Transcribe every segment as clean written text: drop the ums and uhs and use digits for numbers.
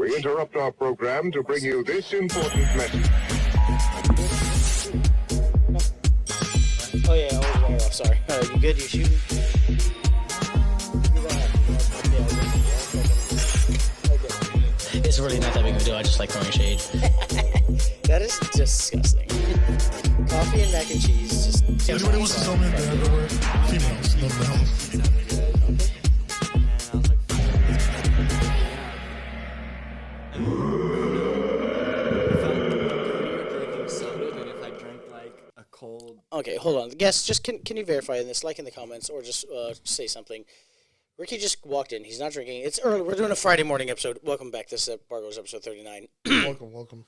We interrupt our program to bring you this important message. Oh, yeah, sorry. You good? You shooting? It's really not that big of a deal. I just like throwing shade. That is disgusting. Coffee and mac and cheese just... Anybody wants to tell me that everywhere? Females, no males. Okay, hold on. Guess, just can you verify this? Like in the comments or just say something. Ricky just walked in. He's not drinking. It's early. We're doing a Friday morning episode. Welcome back. This is Bargoyles episode 39. Welcome.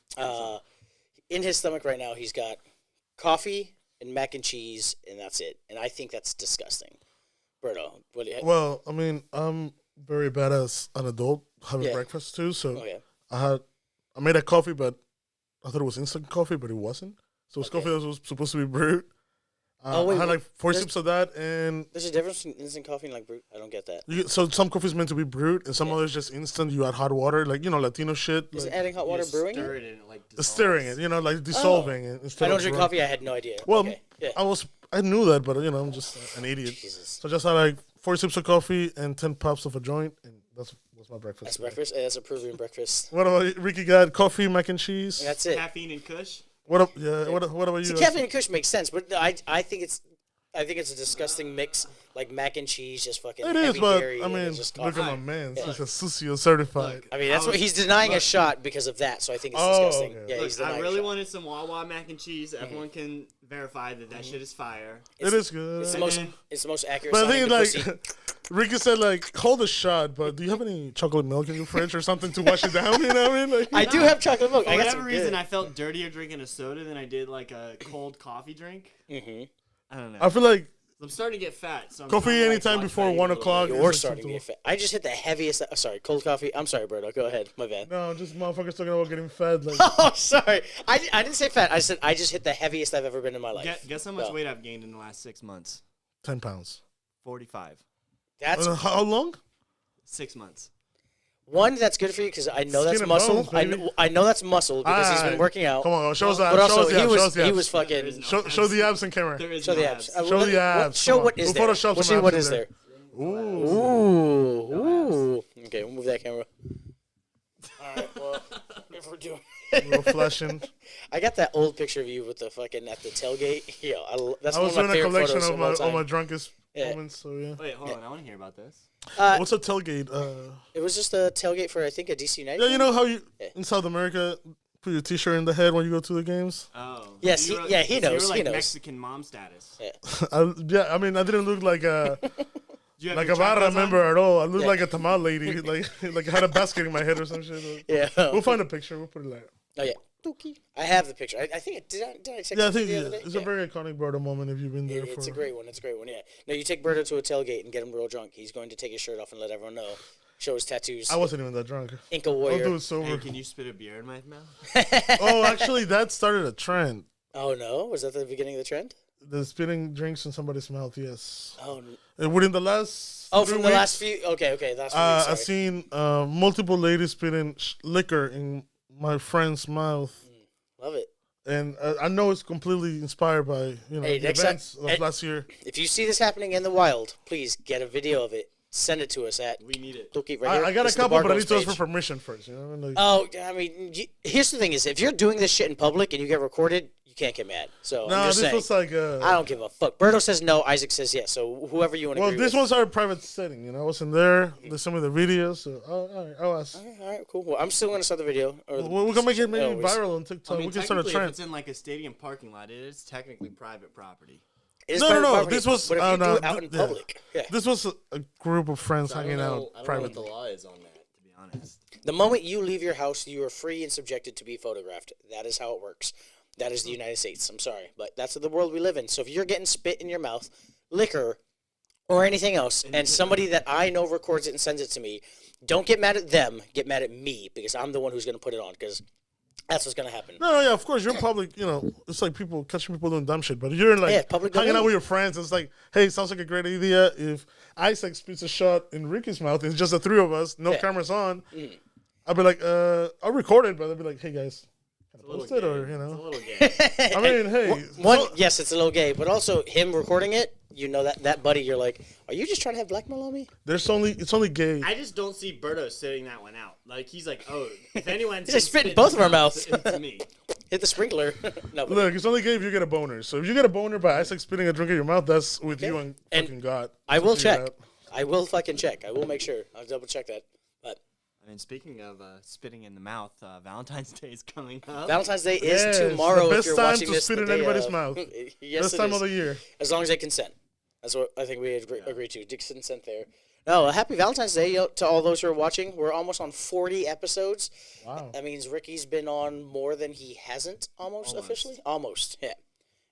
In his stomach right now, he's got coffee and mac and cheese, and that's it. And I think that's disgusting. Berto, what do you... Well, I mean, I'm very bad as an adult having breakfast too. So I made a coffee, but I thought it was instant coffee, but it wasn't. So it's coffee that was supposed to be brewed. I had like 4 sips of that, and there's a difference between instant coffee and like brewed. I don't get that. So some coffee is meant to be brewed, and some others just instant. You add hot water, like Latino shit. Is like, adding hot water brewing stir it and it like stirring it, like dissolving it. I don't drink coffee. I had no idea. Well, I knew that, but I'm just an idiot. Jesus. So I just had like 4 sips of coffee and 10 puffs of a joint, and was my breakfast. That's breakfast. That's a Peruvian breakfast. What about Ricky? Got coffee, mac and cheese. And that's it. Caffeine and Kush. What about you? See, caffeine and Kush makes sense, but I think it's a disgusting mix, like mac and cheese, just fucking. It heavy is, but dairy I mean, look at my man. He's a sucio certified. I mean, that's what he's denying a shot because of that. So I think it's disgusting. Okay. Yeah, Look, he's denying I really a shot. wanted some Wawa mac and cheese. Everyone can verify that shit is fire. It is good. It's the most accurate. But I think pussy. Ricky said hold a shot, but do you have any chocolate milk in your fridge or something to wash it down? You know what I mean? Like, I do have chocolate milk. For I got whatever some reason, good. I felt dirtier drinking a soda than I did like a cold coffee drink. Mm-hmm. I don't know. I feel like I'm starting to get fat. So I'm coffee trying to, anytime watch before my 1 eat a little o'clock. bit. You're starting to get fat. I just hit the heaviest. Sorry, cold coffee. I'm sorry, Berto. Go ahead. My bad. No, just motherfuckers talking about getting fed. Like, Oh, sorry. I didn't say fat. I said I just hit the heaviest I've ever been in my life. Guess how much weight I've gained in the last 6 months? 10 pounds. 45. That's How long? 6 months. one. That's good for you because I know Skin that's and muscle. bones, I know that's muscle because he's been Alright. working out. Come on, show us that. But also show us the he abs. was fucking. There is no Show the abs in camera. There is Show no the abs. abs. Show the abs. Show Come what on. is We'll there. Photoshop We'll some see what abs is in there. Ooh. Ooh. Okay, we'll move that camera. All right. Well, if we're doing. Little flashing. I got that old picture of you with the fucking at the tailgate. Yeah, that's I one was of my doing a favorite collection photos of all all time. my drunkest Yeah. moments. So yeah. Wait, hold on. I want to hear about this. What's a tailgate? It was just a tailgate for I think a DC United. Yeah, you know how you Yeah. in South America put your T-shirt in the head when you go to the games. Oh. Yes, You were- he so knows, You were he like knows. Mexican mom status. Yeah. I mean, I didn't look like a Do you have like your a barra chacos on? member at all. I looked Yeah. like a tamal lady, like I had a basket in my head or some shit. Yeah. We'll find a picture. We'll put it there. Oh yeah. I have the picture. I think did I text Yeah, I it think the other day? it's a very iconic Berto moment if you've been there. It's for a great one. It's a great one. Yeah. No, you take Berto to a tailgate and get him real drunk. He's going to take his shirt off and let everyone know. Show his tattoos. I wasn't even that drunk. Inca I'll Warrior. do it Hey, sober. can you spit a beer in my mouth? Oh, actually, that started a trend. Oh no, was that the beginning of the trend? The spitting drinks in somebody's mouth. Yes. Oh. And within the last. Oh, 3 from the weeks, last few. Okay. That's I've seen multiple ladies spitting liquor in my friend's mouth. Love it. And I know it's completely inspired by Hey, the next time- events of last year. If you see this happening in the wild, please get a video of it. Send it to us at We need it. Tuki right here. I got This a is the couple, but I Bargoyles need to ask page. for permission first. You know, what I mean? Like, Oh, I mean, here's the thing: is if you're doing this shit in public and you get recorded, you can't get mad. So no, I'm just this saying, was like. I don't give a fuck. Berto says no. Isaac says yes. So whoever you want to Well, agree this with. was our private setting. You know, I wasn't there. They sent me the video, so all right, I'll ask. All right, cool. Well, I'm still gonna start the video. Or We can make it maybe always. viral on TikTok. I mean, We can start a technically, if trend. it's in like a stadium parking lot, it is technically private property. It is No. private property, This was But if you do it out in yeah. public, yeah. This was a group of friends hanging out I don't know what privately. the law is on that, to be honest. The moment you leave your house, you are free and subjected to be photographed. That is how it works. That is the United States. I'm sorry, but that's the world we live in. So if you're getting spit in your mouth, liquor, or anything else, and somebody that I know records it and sends it to me, don't get mad at them. Get mad at me because I'm the one who's going to put it on because that's what's going to happen. No, yeah, of course, you're in public, it's like catching people doing dumb shit, but you're in like public hanging domain. out with your friends, it's like, hey, sounds like a great idea if Isaac spits a shot in Ricky's mouth, it's just the three of us, no Yeah. cameras on, I'd be like, I'll record it, but I'd be like, hey guys, post it or It's a little gay. I mean, hey, Yes, it's a little gay, but also him recording it. You know that buddy. You're like, are you just trying to have blackmail on me? it's only gay. I just don't see Berto sitting that one out. Like he's like, oh, if anyone's He's like spitting both of our mouths. it's me. Hit the sprinkler. No, but Look, it's only gay if you get a boner. So if you get a boner by Isaac spitting a drink in your mouth, that's with you and fucking God. I will Figure it check. out. I will fucking check. I will make sure. I'll double check that. But I mean, speaking of spitting in the mouth, Valentine's Day is coming up. Valentine's Day is Yes, tomorrow. the If you're best time watching to this, spit the in day anybody's of. mouth. Yes, Best it time is. of the year. As long as they consent. That's what I think we agree to. Consent there. No, happy Valentine's Day to all those who are watching. We're almost on 40 episodes. Wow. That means Ricky's been on more than he hasn't almost. Officially. Almost, yeah.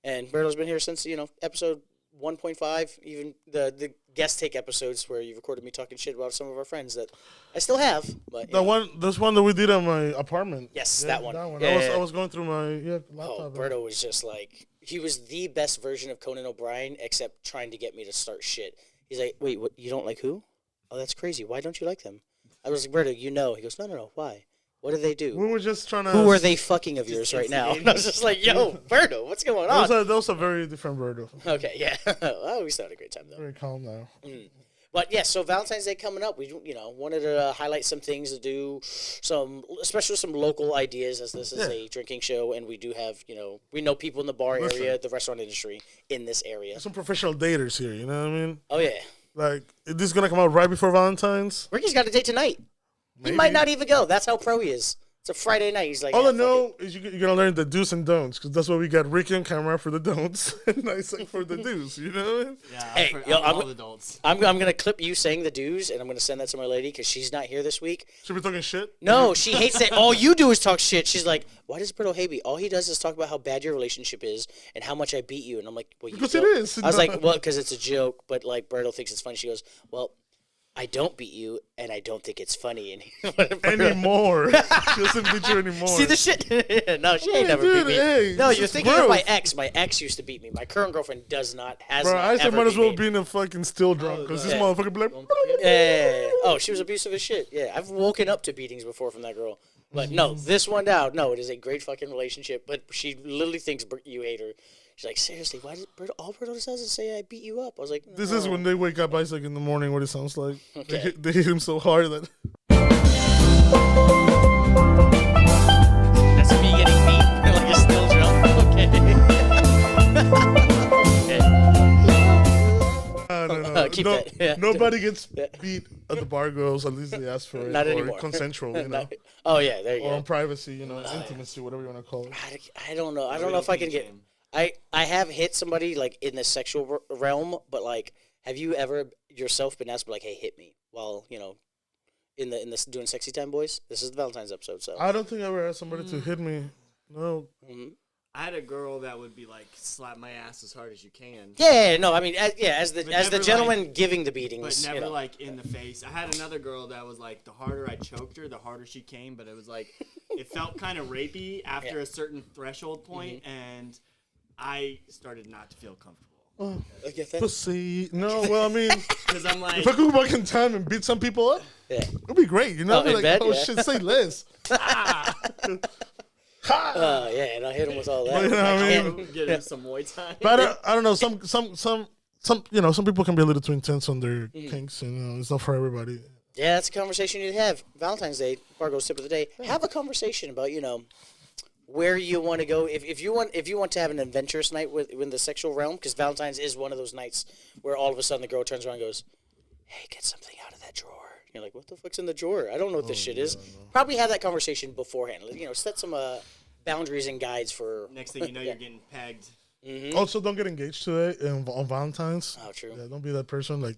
And Berto's been here since, episode 1.5, even the guest take episodes where you recorded me talking shit about some of our friends that I still have. But This one that we did at my apartment. Yes, that one. I was going through my laptop. Oh, Berto was just like, he was the best version of Conan O'Brien, except trying to get me to start shit. He's like, wait, what? You don't like who? Oh, that's crazy. Why don't you like them? I was like, Berto, He goes, no. Why? What do they do? We were just trying to. Who are they fucking of yours right now? And I was just like, yo, Berto, what's going on? That was a very different Berto. Okay, yeah. Well, we still had a great time, though. Very calm now. But yeah, so Valentine's Day coming up, we wanted to highlight some things to do, especially some local ideas, as this is a drinking show, and we do have we know people in the bar area, the restaurant industry in this area. Some professional daters here, you know what I mean? Oh yeah, Like this is gonna come out right before Valentine's. Ricky's got a date tonight. He might not even go. That's how pro he is. It's a Friday night. He's like, All yeah, I know is you're gonna learn the do's and don'ts, because that's why we got Ricky on camera for the don'ts and Isaac for the do's. You know what I mean? Yeah, Hey, I'm all adults. I'm gonna clip you saying the dues, and I'm gonna send that to my lady because she's not here this week. Should we be talking shit? No, she hates that. All you do is talk shit. She's like, why does Berto hate me? All he does is talk about how bad your relationship is and how much I beat you. And I'm like, well, you Because don't. it is. I was like, well, because it's a joke, but like Berto thinks it's funny. She goes, well, I don't beat you, and I don't think it's funny Anymore. She doesn't beat you anymore. See the shit? No, she ain't never dude, beat me. hey, No, it's you're thinking of growth. my ex. My ex used to beat me. My current girlfriend has Bro, not Isaac ever might as beat well me. be in a fucking still drunk, because this motherfucker be like, Yeah. Oh, she was abusive as shit. Yeah, I've woken up to beatings before from that girl. But no, this one out. No, it is a great fucking relationship. But she literally thinks you hate her. She's like, seriously, why did all Berto does is say I beat you up? I was like, this no. is when they wake up Isaac in the morning, what it sounds like. Okay. They hit him so hard that. That's me getting beat like a still drunk. Okay. No. Keep that. Yeah. Nobody gets beat at the Bargoyles, at least they ask for it. Not or anymore. consensual, you know. Oh yeah, there you Or go. on privacy, intimacy, whatever you want to call it. I don't know. I don't know if I can get. I have hit somebody like in the sexual realm, but like, have you ever yourself been asked like, "Hey, hit me," while in this doing sexy time, boys? This is the Valentine's episode, so. I don't think I ever asked somebody to hit me. No. I had a girl that would be like, slap my ass as hard as you can. Yeah, no, I mean, as the never, gentleman giving the beatings, But never like in the face. I had another girl that was like, the harder I choked her, the harder she came. But it was like, it felt kind of rapey after a certain threshold point, and I started not to feel comfortable. I get that. Pussy. No, well, I mean, Because I'm like, if I could go back in time and beat some people up, Yeah. it'd be great, you know? Oh, in Like, bed? oh Yeah. shit, say less. Yeah, and I hit him with all that. You know what I I mean? can't- get her some Muay Thai. But I don't know. Some some people can be a little too intense on their kinks, and it's not for everybody. Yeah, that's a conversation you'd have. Valentine's Day, Bargo's tip of the day. Have a conversation about where you want to go. If you want to have an adventurous night within the sexual realm, because Valentine's is one of those nights where all of a sudden the girl turns around and goes, "Hey, get something out of that drawer." You're like, "What the fuck's in the drawer? I don't know what this shit is." Probably have that conversation beforehand. Set some boundaries and guides for. Next thing you know, you're getting pegged. Also, don't get engaged today on Valentine's. Oh, true. Yeah, don't be that person like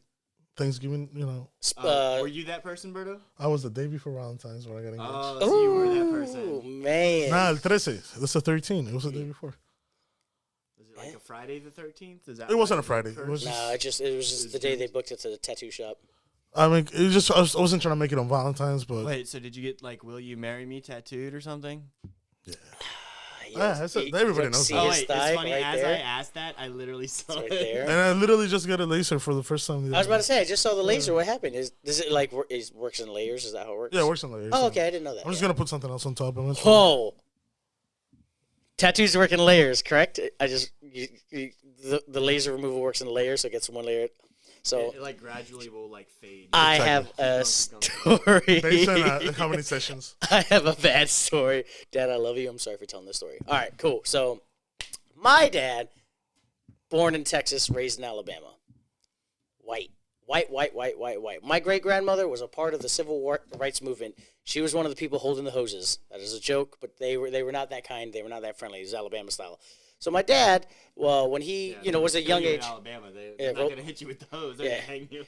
Thanksgiving. Were you that person, Berto? I was the day before Valentine's when I got engaged. Oh, so you were that Oh person. man. Nah, el 13. That's the 13. It was the day before. Was it like a Friday the 13th? Is that It wasn't a why Friday. you It was first- just, It was just the day they booked it to the tattoo shop. I mean, it just I wasn't trying to make it on Valentine's, but Wait, so did you get like "Will you marry me" tattooed or something? everybody knows that. Oh, his wait, thigh it's funny. right As there. I asked that, I literally saw Right it. there. And I literally just got a laser for the first time. I was about to say, I just saw the laser. What happened? Does it like works in layers? Is that how it works? Yeah, it works in layers. Oh, okay, I didn't know that. I'm just gonna put something else on top of it. Whoa. Tattoos work in layers, correct? The laser removal works in layers, so it gets one layer. So it like gradually will like fade. I have a story. Based on how many sessions? I have a bad story. Dad, I love you. I'm sorry for telling this story. All right, cool. So my dad, born in Texas, raised in Alabama. White. My great-grandmother was a part of the civil rights movement. She was one of the people holding the hoses. That is a joke, but they were not that kind. They were not that friendly. It was Alabama style. So my dad, well, when he was a young age, in Alabama, they're not gonna hit you with the hose. They're gonna hang you.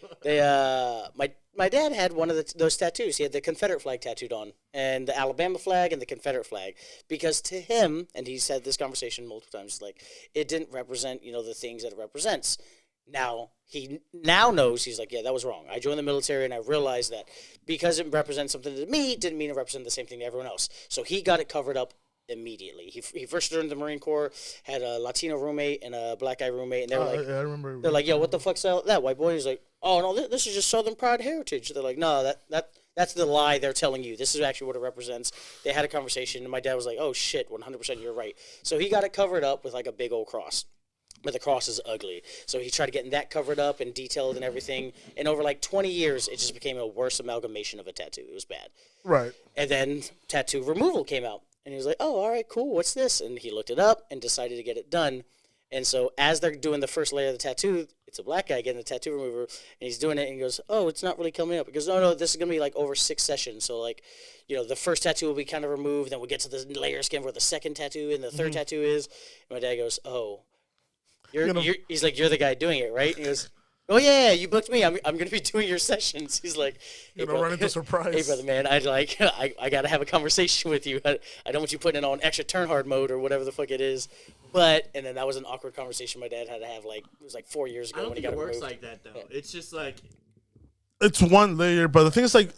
My dad had one of those tattoos. He had the Confederate flag tattooed on, and the Alabama flag and the Confederate flag, because to him, and he's had this conversation multiple times, like it didn't represent the things that it represents. Now he knows, he's like, yeah, that was wrong. I joined the military and I realized that because it represents something to me, it didn't mean it represented the same thing to everyone else. So he got it covered up immediately. He first joined the Marine Corps, had a Latino roommate and a black guy roommate, and they were like, I remember. They're like, yo, what the fuck's that white boy? He's like, oh no, this is just Southern pride heritage. They're like, no, that's the lie they're telling you. This is actually what it represents. They had a conversation, and my dad was like, oh shit, 100% you're right. So he got it covered up with like a big old cross. But the cross is ugly. So he tried getting that covered up and detailed and everything. And over like 20 years, it just became a worse amalgamation of a tattoo. It was bad. Right. And then tattoo removal came out. And he was like, oh, all right, cool. What's this? And he looked it up and decided to get it done. And so as they're doing the first layer of the tattoo, it's a black guy getting the tattoo remover. And he's doing it and he goes, oh, it's not really coming up. He goes, no, this is going to be like over 6 sessions. So like, the first tattoo will be kind of removed. Then we'll get to the layer skin where the second tattoo and the third tattoo is. And my dad goes, oh. He's like, you're the guy doing it, right? And he goes, oh yeah, you booked me. I'm gonna be doing your sessions. He's like, hey, run into surprise. Hey brother, man, I gotta have a conversation with you. I don't want you putting it on extra turn hard mode or whatever the fuck it is. And then that was an awkward conversation my dad had to have. Like it was like 4 years ago I don't when he think got it works removed. like that though. It's just like it's one layer, but the thing is like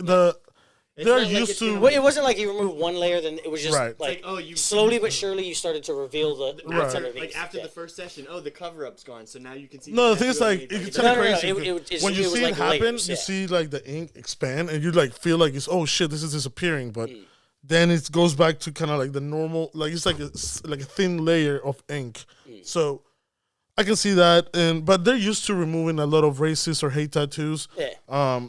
they're used to. Well, it wasn't like you removed one layer, then it was just Right. like, oh, you slowly but surely you started to reveal the Right. outside of like after the first session, the cover up's gone, so now you can see. No, the thing is like it's kind of crazy. When you see it happen, layers, you see like the ink expand, and you like feel like it's this is disappearing, but then it goes back to kind of like the normal, like it's like a thin layer of ink. So I can see that, but they're used to removing a lot of racist or hate tattoos. Yeah.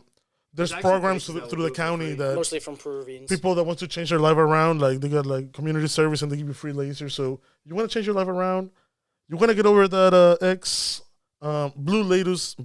There's programs through the county that mostly from Peruvians. people that want to change their life around, like they got like community service and they give you free laser. So you want to change your life around, you want to get over that Blue Lotus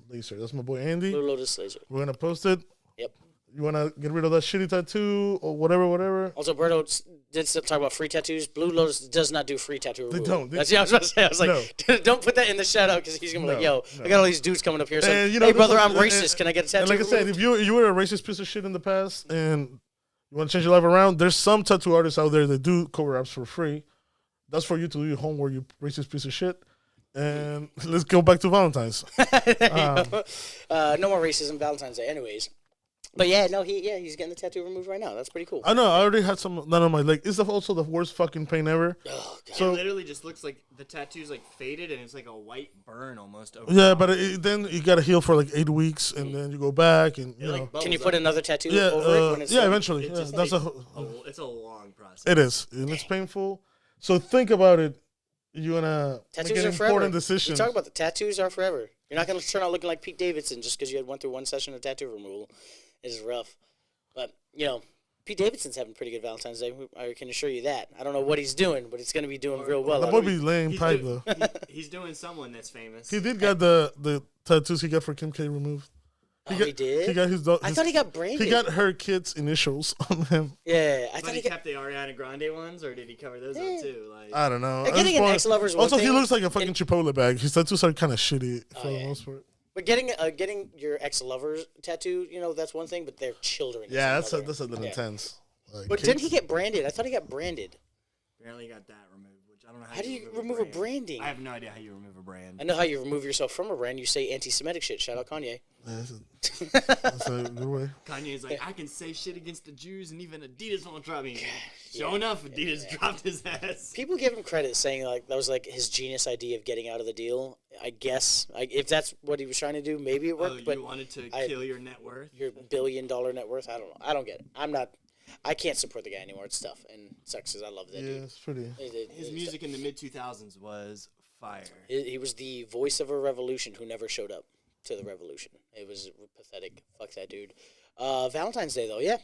laser. That's my boy Andy. Blue Lotus laser. We're gonna post it. Yep. You want to get rid of that shitty tattoo or whatever. Also, Berto did talk about free tattoos. Blue Lotus does not do free tattoo removal. They don't. That's what I was about to say. I was like, don't put that in the shout out because he's going to be like, yo, I got all these dudes coming up here. So, hey, brother, I'm racist. Can I get a tattoo And like I said, if you were a racist piece of shit in the past and you want to change your life around, there's some tattoo artists out there that do cover-ups for free. That's for you to do your homework, you racist piece of shit. And let's go back to Valentines. No more racism Valentine's Day anyways. But he's getting the tattoo removed right now. That's pretty cool. I know. I already had some done on my leg. It's also the worst fucking pain ever. Oh, God. So it literally just looks like the tattoo's like faded and it's like a white burn almost. Over but then you gotta heal for like 8 weeks and then you go back and you know. Can you put another tattoo over it when it's eventually. That's it's a long process. It is, and it's painful. So think about it. You wanna tattoos make an are forever. important decision. You talk about the tattoos are forever. You're not gonna turn out looking like Pete Davidson just because you had went through one session of tattoo removal. It's rough. But, Pete Davidson's having pretty good Valentine's Day. I can assure you that. I don't know what he's doing, but he's going to be doing real well. The boy be laying pipe, though. He's doing someone that's famous. He did get the tattoos he got for Kim K removed. He did? He got his I thought he got branded. He got her kid's initials on him. Yeah. I thought he kept the Ariana Grande ones, or did he cover those up too? Like, I don't know. Getting an ex-lover's one also, thing. he looks like a fucking Chipotle bag. His tattoos are kind of shitty for the most part. But getting your ex-lover's tattoo, that's one thing, but they're children. Yeah, that's a little intense. But didn't he get branded? I thought he got branded. Apparently he got that removed, which I don't know How do you remove a branding? I have no idea how you remove a brand. I know how you remove yourself from a brand. You say anti-Semitic shit. Shout out Kanye. That's a good way. Kanye's like, I can say shit against the Jews and even Adidas won't drop me. Sure enough, Adidas dropped his ass. People give him credit saying like that was like his genius idea of getting out of the deal. I guess if that's what he was trying to do, maybe it worked. You but wanted to kill your net worth? Your $1 billion net worth? I don't know. I don't get it. I can't support the guy anymore. It's tough and it sucks because I love that dude. Yeah, it's pretty. His music in the mid-2000s was fire. He was the voice of a revolution who never showed up to the revolution. It was pathetic. Fuck that dude. Valentine's Day, though. Yeah.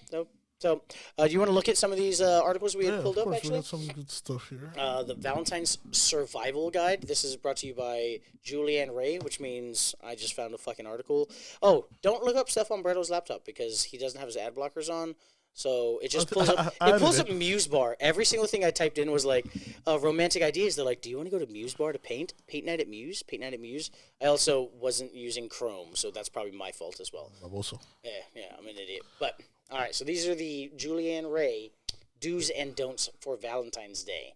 So, do you want to look at some of these articles we had pulled up, actually? We got some good stuff here. The Valentine's Survival Guide. This is brought to you by Julianne Ray, which means I just found a fucking article. Oh, don't look up stuff on Breto's laptop because he doesn't have his ad blockers on. So it just pulls up. It pulls up Muse Bar. Every single thing I typed in was like romantic ideas. They're like, "Do you want to go to Muse Bar to paint? Paint night at Muse. Paint night at Muse." I also wasn't using Chrome, so that's probably my fault as well. Also. Yeah, I'm an idiot. But all right, so these are the Julianne Ray do's and don'ts for Valentine's Day.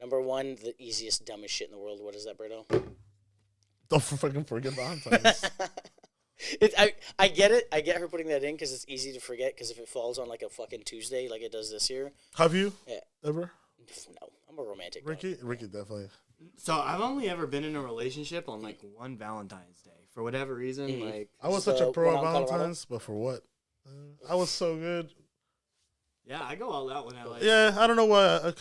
Number 1, the easiest, dumbest shit in the world. What is that, Berto? Don't fucking forget Valentine's. I get it. I get her putting that in because it's easy to forget. Because if it falls on like a fucking Tuesday, like it does this year. Have you? Yeah. Ever? No, I'm a romantic. Ricky definitely. So I've only ever been in a relationship on like one Valentine's Day for whatever reason. Like I was such a pro at Valentine's, but for what? I was so good. Yeah, I go all out when I like. Yeah, I don't know why. I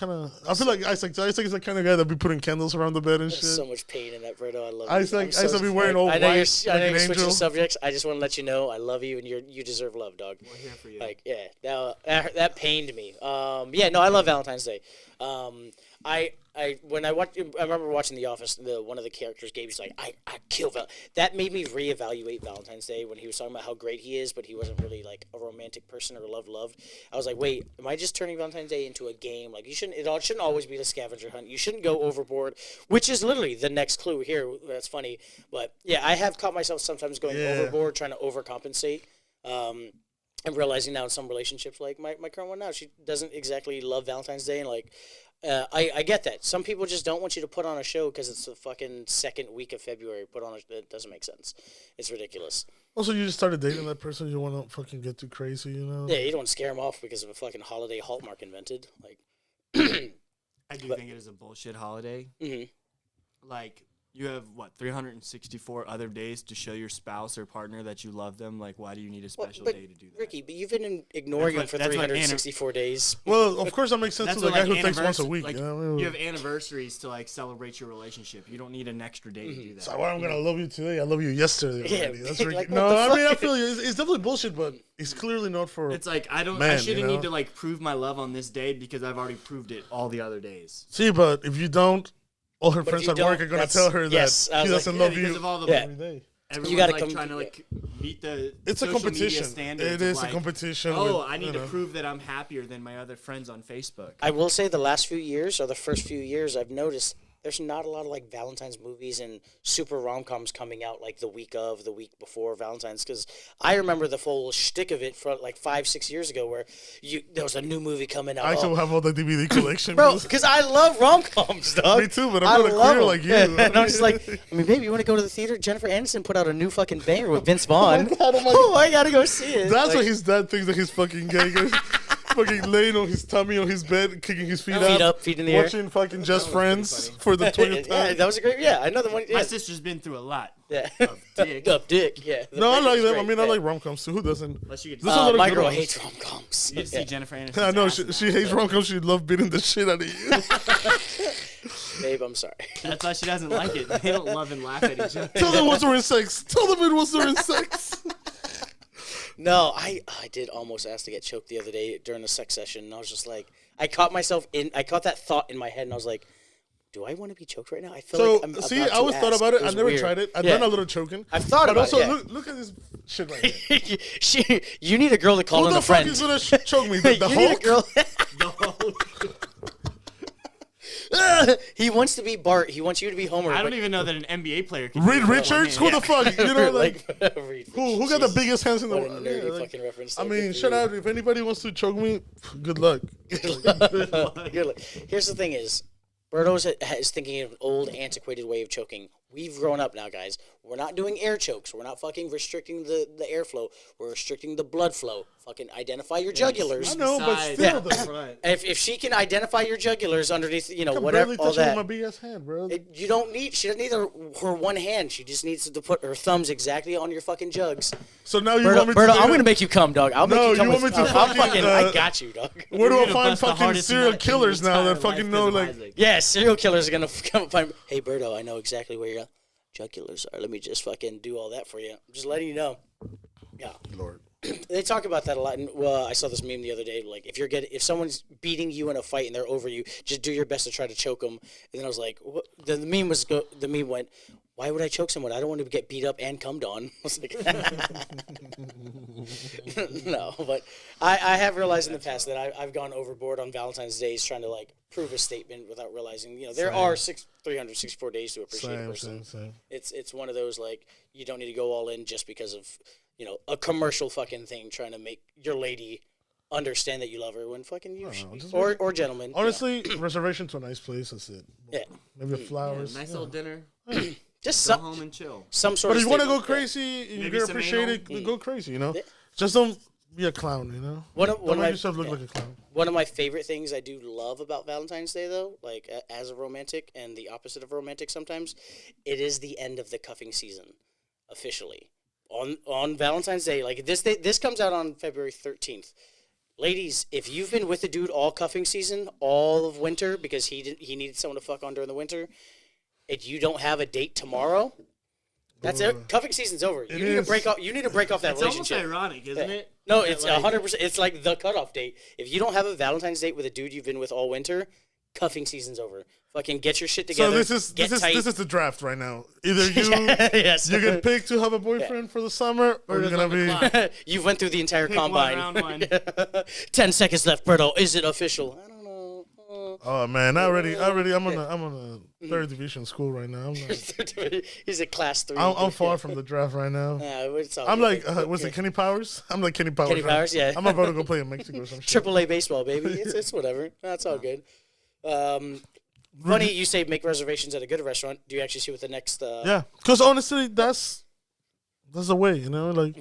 feel like Isaac is the kind of guy that be putting candles around the bed and shit. There's so much pain in that, Berto. I love Isaac be wearing all white. I know like you're switching subjects. I just want to let you know I love you and you deserve love, dog. We're here for you. Like, yeah, that pained me. Yeah, no, I love Valentine's Day. I remember watching The Office. One of the characters, Gabe's like, I kill Val. That made me reevaluate Valentine's Day when he was talking about how great he is, but he wasn't really like a romantic person or loved. I was like, wait, am I just turning Valentine's Day into a game? Like, it shouldn't always be the scavenger hunt. You shouldn't go overboard, which is literally the next clue here. That's funny, but yeah, I have caught myself sometimes going overboard, trying to overcompensate. And realizing now in some relationships, like my current one now, she doesn't exactly love Valentine's Day, and like. I get that. Some people just don't want you to put on a show because it's the fucking second week of February. It doesn't make sense. It's ridiculous. Also, you just started dating that person. You want to fucking get too crazy, you know? Yeah, you don't want to scare them off because of a fucking holiday Hallmark invented. Like, I do think it is a bullshit holiday. Mm-hmm. Like, you have, 364 other days to show your spouse or partner that you love them? Like, why do you need a special day to do that? Ricky, but you've been ignoring them for 364 days. Well, of course that makes sense to the guy who takes once a week. Like, you know? You have anniversaries to, celebrate your relationship. You don't need an extra day to do that. So why I'm going to love you today? I love you yesterday already. Yeah, That's like, no, I mean, I feel you. It's definitely bullshit, but it's clearly not for It's like, I shouldn't need to, prove my love on this day because I've already proved it all the other days. See, but if you don't, all her friends at work are going to tell her that he doesn't love you every day. Everyone's you gotta trying to meet the it's a competition. Standards. It is a competition. Oh, I need to prove that I'm happier than my other friends on Facebook. I will say the last few years or the first few years, I've noticed there's not a lot of Valentine's movies and super rom-coms coming out the week before Valentine's, because I remember the full shtick of it for 5-6 years ago where there was a new movie coming out. I still have all the DVD collection, bro, because I love rom-coms, dog. Me too, but I'm not a queer like you. And I'm just like, baby, you want to go to the theater? Jennifer Aniston put out a new fucking banger with Vince Vaughn. I gotta go see it. That's what his dad thinks that he's fucking gay. Fucking laying on his tummy on his bed, kicking his feet up, feet in the air, watching fucking Just Friends for the 20th time. Yeah, that was a great. Yeah, I know the one. Yeah. My sister's been through a lot. Yeah, of dick. Yeah. No, I like them. I mean, I like rom-coms too. Who doesn't? My girl hates rom-coms. You see Jennifer Aniston. I know she hates rom-coms. She'd love beating the shit out of you. Babe, I'm sorry. That's why she doesn't like it. They don't love and laugh at each other. Tell them what's during sex. Tell them it was during sex. No, I did almost ask to get choked the other day during a sex session, and I was just like, I caught that thought in my head, and I was like, do I want to be choked right now? I feel like I'm about I always to thought ask. about it. It I never weird. tried it. I've done a little choking. I've thought about it. But also, look at this shit right here. You need a girl to call on a friend. Who the fuck is going to choke me? The Hulk? The Hulk. He wants to be Bart. He wants you to be Homer. I don't even know that an NBA player can Reed Richards? Who the fuck? You know, who got the biggest hands in the world? Fucking reference. I mean, shut out. If anybody wants to choke me, good luck. Good luck. Here's the thing is, Berto's is thinking of an old, antiquated way of choking. We've grown up now, guys. We're not doing air chokes. We're not fucking restricting the airflow. We're restricting the blood flow. Fucking identify your jugulars. I know, but still, though. If she can identify your jugulars underneath, I can whatever, barely all touch it that. with my BS hand, bro. You don't need. She doesn't need her one hand. She just needs to put her thumbs exactly on your fucking jugs. So now you Berto, want me to? Berto, I'm gonna make you come, dog. I'll make you come. want me to I'm fucking. I fucking, got you, dog. Where do I You're gonna find bust the fucking hardest serial nut in killers your now that entire fucking life know 'cause of like? Isaac. Yeah, serial killers are gonna come find. Hey, Berto, I know exactly where your jugulars are. Let me just fucking do all that for you. I'm just letting you know. Yeah. Lord. They talk about that a lot. And, I saw this meme the other day. Like, if someone's beating you in a fight and they're over you, just do your best to try to choke them. And then I was like, what? The meme went, why would I choke someone? I don't want to get beat up and cummed on. I was like, no. But I have realized in the past that I've gone overboard on Valentine's Days trying to like prove a statement without realizing, there are 364 days to appreciate a person. Same. It's one of those like you don't need to go all in just because of a commercial fucking thing trying to make your lady understand that you love her when fucking you or gentlemen. Honestly, reservation to a nice place. That's it. Yeah. Maybe flowers. Nice little dinner. Just Go some home and chill. sort But of. if you want to go statement. crazy, you Maybe can some appreciate anal. it. Go crazy, Just don't be a clown, One Don't of make my yourself look like a clown. one of my favorite things I do love about Valentine's Day, though, like as a romantic and the opposite of romantic sometimes, it is the end of the cuffing season, officially. On Valentine's Day, like this comes out on February 13th. Ladies, if you've been with a dude all cuffing season, all of winter, because he needed someone to fuck on during the winter, and you don't have a date tomorrow, that's it. Cuffing season's over. You need to break off. You need to break off that It's almost relationship. ironic, isn't it? No, That, it's like- 100%. It's like the cutoff date. If you don't have a Valentine's date with a dude you've been with all winter, cuffing season's over. Fucking get your shit together. So this is the draft right now. Either you yes. you get picked to have a boyfriend for the summer, or you're Berto's gonna on the be. clock. You went through the entire Pick one, combine. round one. 10 seconds left, Berto. Is it official? I don't know. Oh man, I'm on a third division school right now. He's at class 3. I'm far from the draft right now. It's all I'm good. like, what's it, Kenny Powers? I'm like Kenny Powers. Kenny right? Powers, yeah. I'm about to go play in Mexico or some shit. AAA baseball, baby. It's whatever. That's all good. Funny you say make reservations at a good restaurant. Do you actually see what the next? Yeah, because honestly, that's the way, like,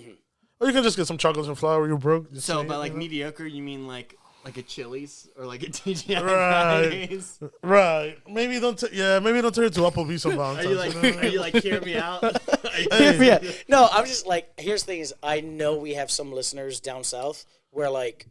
or you can just get some chocolates and flour. You're broke. Just So, say by it, like you know? mediocre, you mean like a Chili's or like a TGI Right. Fridays? Right. Maybe don't turn it to Applebee's on Valentine's. Are you like, you know? are you like, hear me out? Yeah. No, I'm just like, here's the thing is, I know we have some listeners down south where like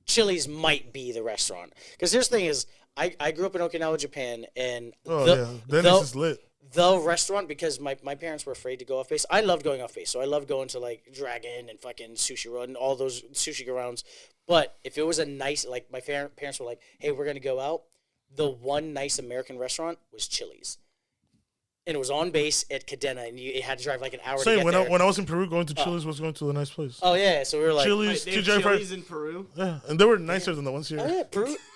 Chili's might be the restaurant. Because here's the thing is, I grew up in Okinawa, Japan, and Dennis is lit. the restaurant, because my parents were afraid to go off base. I loved going off base, so I loved going to like Dragon and fucking Sushi Road and all those sushi grounds. But if it was a nice, like my parents were like, hey, we're gonna go out, the one nice American restaurant was Chili's. And it was on base at Cadena, and you had to drive like an hour to Same get when there. when I was in Peru, going to Chili's was going to a nice place. Oh yeah, so we were like, Chili's, Wait, they have TGI Chili's Fridays. in Peru? Yeah, and they were nicer than the ones here. oh yeah,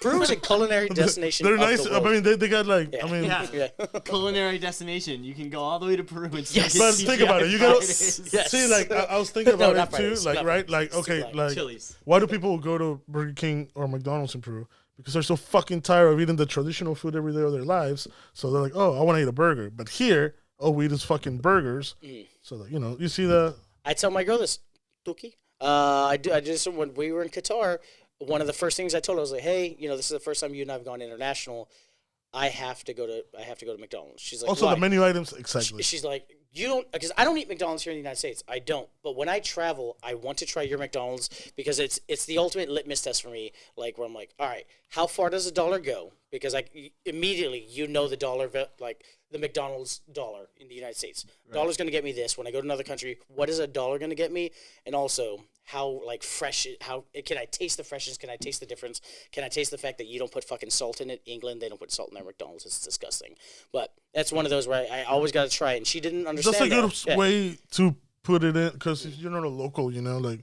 Peru is a culinary destination. They're of nice. The I world. mean, they got like, I mean, Yeah. Yeah. Culinary destination. You can go all the way to Peru and still Yes. get but think about it. You gotta Fridays. Yes. see, like, I was thinking No, about not it too. Fridays, Like, not right? Fridays. Like, okay, Like like, Chili's. why do people go to Burger King or McDonald's in Peru? Because they're so fucking tired of eating the traditional food every day of their lives. So they're like, oh, I want to eat a burger. But here, all we eat is fucking burgers. So that, you see the. I tell my girl this, Tuki. I just when we were in Qatar, one of the first things I told her, I was like, hey, this is the first time you and I have gone international. I have to go to McDonald's. She's like, Also, why? the menu items, exactly. She's like, you don't, because I don't eat McDonald's here in the United States. I don't. But when I travel, I want to try your McDonald's because it's the ultimate litmus test for me. Like where I'm like, all right, how far does a dollar go? Because immediately the dollar, like the McDonald's dollar in the United States. Right. Dollar's going to get me this. When I go to another country, what is a dollar going to get me? And also, how like fresh? Can I taste the freshness? Can I taste the difference? Can I taste the fact that you don't put fucking salt in it? England, they don't put salt in their McDonald's. It's disgusting. But that's one of those where I always got to try it. And she didn't understand. That's a good way to put it in, because if you're not a local, like,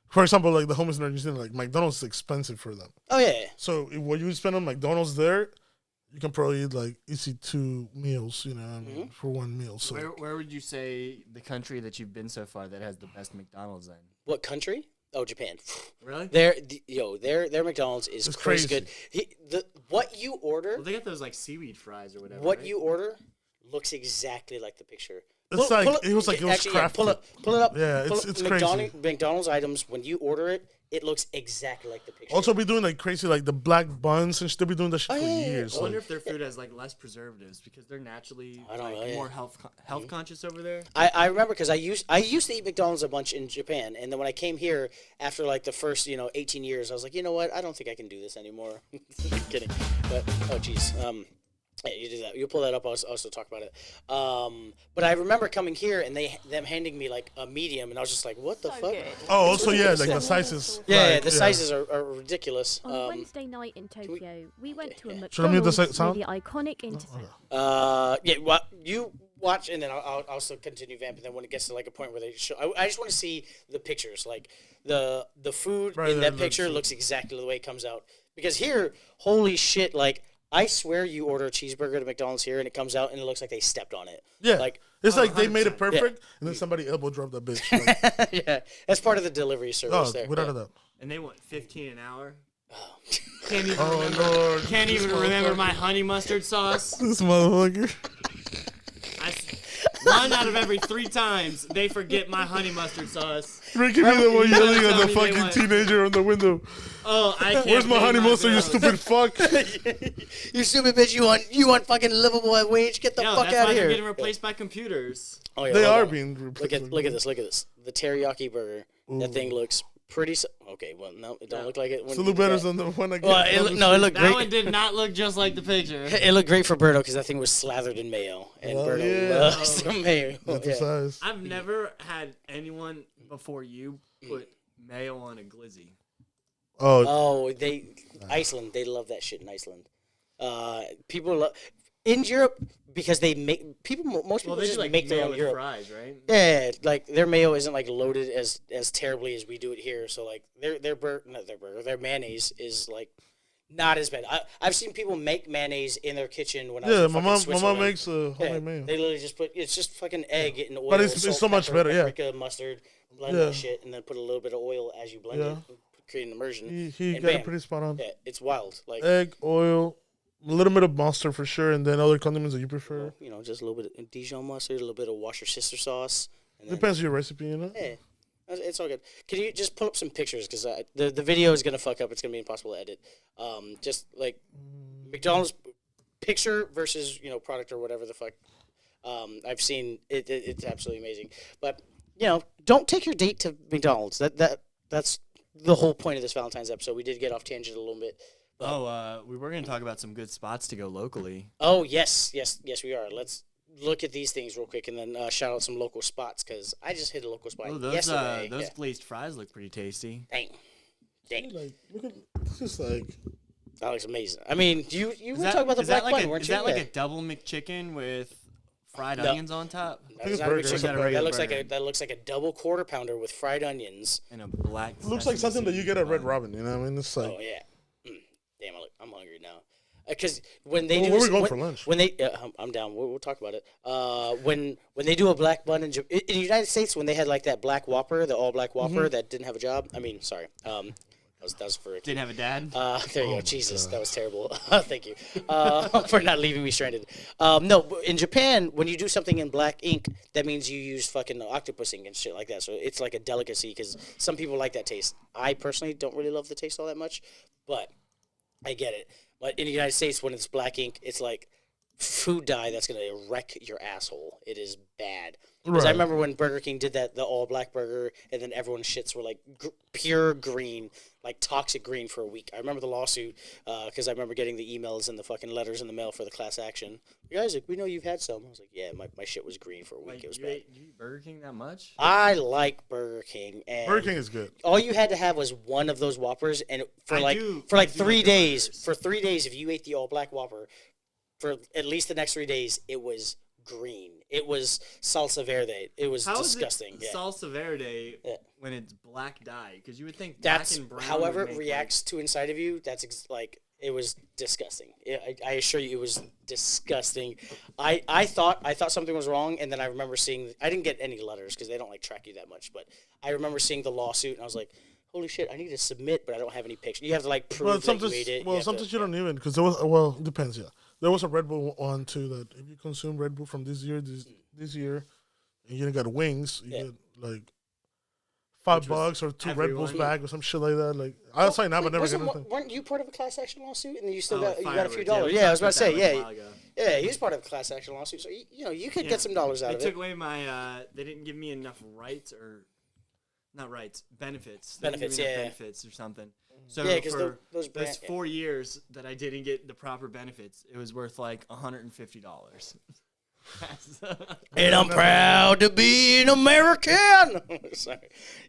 for example, like the homeless in Argentina, like McDonald's is expensive for them. Oh yeah. So what you spend on McDonald's there, you can probably eat like easy 2 meals, for one meal. So Where would you say the country that you've been so far that has the best McDonald's then? What country? Oh, Japan. Really? Their McDonald's is It's crazy crazy. good. What you order, Well, they got those like seaweed fries or whatever. what right? you order, looks exactly like the picture. It's it was Actually, crafted. pull it up. Yeah, Pull it's up crazy. McDonald's items, when you order it, it looks exactly like the picture. Also, be doing like crazy, like the black buns and still be doing that shit for yeah. years. I wonder Like, if their food has like less preservatives because they're naturally I don't know, yeah. more health conscious over there. I remember because I used to eat McDonald's a bunch in Japan, and then when I came here after like the first 18 years, I was like, you know what, I don't think I can do this anymore. Kidding, but oh jeez, yeah, you do that. You pull that up. I'll also talk about it. But I remember coming here and them handing me like a medium, and I was just like, what the fuck? Good. oh, also yeah, like the sizes. Yeah, like, the sizes are ridiculous. On a Wednesday night in Tokyo, we went to a Should I mute the McDonald's sound? near the iconic intersection. Yeah, well, you watch, and then I'll also continue vamping. Then when it gets to like a point where they show, I just want to see the pictures, like the food Right, in that that picture looks exactly the way it comes out. Because here, holy shit, like I swear you order a cheeseburger at McDonald's here, and it comes out and it looks like they stepped on it. Yeah, like it's like they made it 100%. perfect, and then somebody elbow dropped that bitch. Like, yeah, that's part of the delivery service oh, there. without yeah. a doubt. And they want 15 an hour. Oh. Can't even Oh remember. Lord, Can't even remember my honey mustard sauce. this motherfucker. One out of every 3 times they forget my honey mustard sauce. Ricky be the one You yelling gotta at tell the me they fucking want- teenager on the window. Oh, I can't. Where's my pay honey mustard, you bills. stupid fuck? You stupid bitch! You want fucking livable wage? Get the No, fuck that's out why of here! they're getting replaced by computers. Oh, yeah, They hold are on. being Look replaced. at this. The teriyaki burger. That thing looks pretty. Okay, well, no, it don't look like it. When Still you look better do that. than the one I get. Well, it looked That great. one did not look just like the picture. It looked great for Berto because that thing was slathered in mayo, and Oh, Berto yeah. loves the mayo. That's the Yeah. size. I've never had anyone before you put mayo on a glizzy. Oh, Oh, Iceland. They love that shit in Iceland. People love in Europe because they make most people Well, they just do like make their mayo own with Europe. fries, right? Yeah, like their mayo isn't like loaded as terribly as we do it here. So like their mayonnaise is like not as bad. I've seen people make mayonnaise in their kitchen when I was yeah, in my fucking mom Switzerland. makes a Yeah, homemade mayo. they literally just it's just fucking egg and oil. But it's salt, so much pepper, better, yeah. paprika, mustard, blend Yeah. that shit, and then put a little bit of oil as you blend Yeah. it, create an immersion. He and got bam. it pretty spot on. Yeah, it's wild. Like Egg, oil, a little bit of mustard for sure, and then other condiments that you prefer. just a little bit of Dijon mustard, a little bit of Worcestershire sauce. And then, Depends on your recipe, you know? yeah, it's all good. Can you just pull up some pictures? Because the video is gonna fuck up. It's gonna be impossible to edit. Just like McDonald's picture versus product or whatever the fuck. I've seen it. It's absolutely amazing. But don't take your date to McDonald's. That's the whole point of this Valentine's episode. We did get off tangent a little bit. Oh, we were going to talk about some good spots to go locally. Oh yes, we are. Let's look at these things real quick and then shout out some local spots because I just hit a local spot Oh, those yesterday. those Yeah. glazed fries look pretty tasty. Dang, Like, look at it's just like that looks amazing. I mean, you were Is talking about the is that black like bun, weren't is you? that like Yeah. a double McChicken with fried No. onions on top That's it's not a burger. McChicken. Is that a That regular looks burger? that looks like a double quarter pounder with fried onions. and a black? it looks like sesame something that seed you get at Red bun? Robin, you know what I mean? It's like Oh yeah. Damn, I'm hungry now. Because when they Well, do where this, we going for lunch? When they, I'm down. We'll talk about it. When they do a black bun in the United States, when they had like that black Whopper, the all black Whopper that didn't have a job. I mean, sorry. That was for. Didn't have a dad. There you go. Jesus, that was terrible. Thank you for not leaving me stranded. No, but in Japan, when you do something in black ink, that means you use fucking octopus ink and shit like that. So it's like a delicacy because some people like that taste. I personally don't really love the taste all that much, but I get it. But in the United States, when it's black ink, it's like food dye that's gonna wreck your asshole. It is bad. Because I Right. remember when Burger King did that, the all black burger, and then everyone's shits were like pure green, like toxic green for a week. I remember the lawsuit because I remember getting the emails and the fucking letters in the mail for the class action. You guys, like, we know you've had some. I was like, yeah, my shit was green for a week. Like, It was you bad. ate Burger King that much? I like Burger King, and Burger King is good. all you had to have was one of those Whoppers, and for I like do 3 like their days, burgers. for 3 days, if you ate the all black Whopper, for at least the next 3 days, it was green. It was salsa verde. It was How is disgusting. it Yeah. salsa verde Yeah. when it's black dye? Because you would think That's black and brown. however would it make, reacts to inside of you. That's like it was disgusting. I assure you, it was disgusting. I thought something was wrong, and then I remember seeing. I didn't get any letters because they don't like track you that much. But I remember seeing the lawsuit, and I was like, holy shit, I need to submit, but I don't have any pictures. You have to like prove Well, that sometimes, you ate it. well, sometimes you don't even because there was it depends. Yeah, there was a Red Bull one too that if you consume Red Bull from this year, and you got wings, you get like $5 or 2 Red Bulls back or some shit like that. Like I was saying, I would never get anything. Weren't you part of a class action lawsuit and then you still Oh, got a few fireworks, dollars? we Yeah, I was talked about to say, about that, like, a yeah, while ago. yeah, he was part of a class action lawsuit, so you could get some dollars out of They it. took away my. They didn't give me enough rights or, not rights, benefits. They didn't Benefits, give me enough yeah. Benefits or something. So Yeah, 'cause for those those 4 years that I didn't get the proper benefits, it was worth like $150. And I'm proud to be an American. Sorry.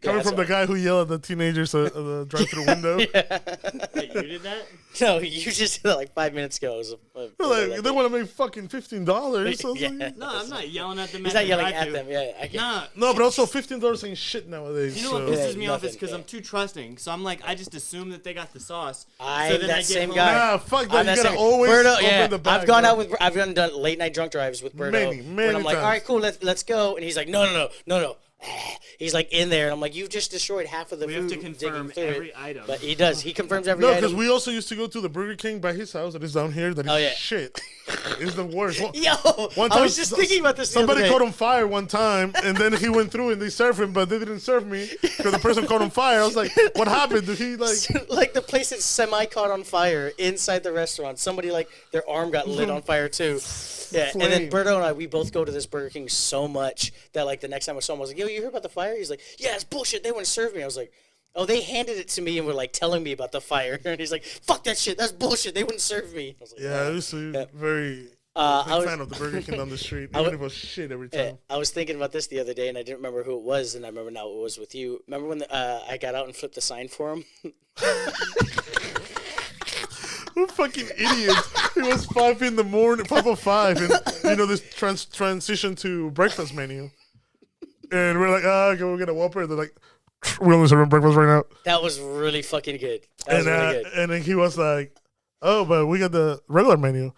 Coming from the guy who yelled at the teenagers at the drive-through window. Wait, you did that? No, you just did that like 5 minutes ago. Like, they want to make fucking $15. So Yeah. like, No, I'm not yelling at them. He's not yelling at them. Yeah, I get Nah. no, but also $15 ain't shit nowadays. You know what so. pisses me off nothing, is because I'm too trusting. So I'm like, I just assume that they got the sauce. I'm so then that I get same home- guy. Nah, fuck that. I'm You that gotta same- always Berto, open yeah, the bag. I've gone bro. out with, I've done late night drunk drives with Berto. Many when I'm like, times. all right, cool, let's go, and he's like, no. He's like in there, and I'm like, you've just destroyed half of the We food. have to digging confirm through it. every item. But he does. He confirms every No, item. because we also used to go to the Burger King by his house that is down here. That is yeah. shit. It's the worst. Yo, One I time, was just thinking about this. The Somebody other day. caught on fire one time, and then he went through and they served him, but they didn't serve me because the person caught on fire. I was like, "What happened? Did he like?" Like the place that's semi caught on fire inside the restaurant. Somebody like their arm got lit on fire too. Yeah, and then Flame. Berto and I, we both go to this Burger King so much that like the next time I saw him, I was like, "Yo, you heard about the fire?" He's like, "Yeah, it's bullshit. They wouldn't serve me." I was like, "Oh, they handed it to me and were like telling me about the fire." And he's like, "Fuck that shit. That's bullshit. They wouldn't serve me." I was like, Yeah, I used to be very big I was- fan of the Burger King down the street, I even wa- if it was shit every Yeah, time. I was thinking about this the other day, and I didn't remember who it was, and I remember now it was with you. Remember when I got out and flipped the sign for him? We're fucking idiots. It was 5 in the morning, 5:05, and you know this transition to breakfast menu, and we're like, okay, we're gonna Whopper. They're like, we're only serving breakfast right now. That was really fucking good. That was And really good. and then he was like, oh, but we got the regular menu.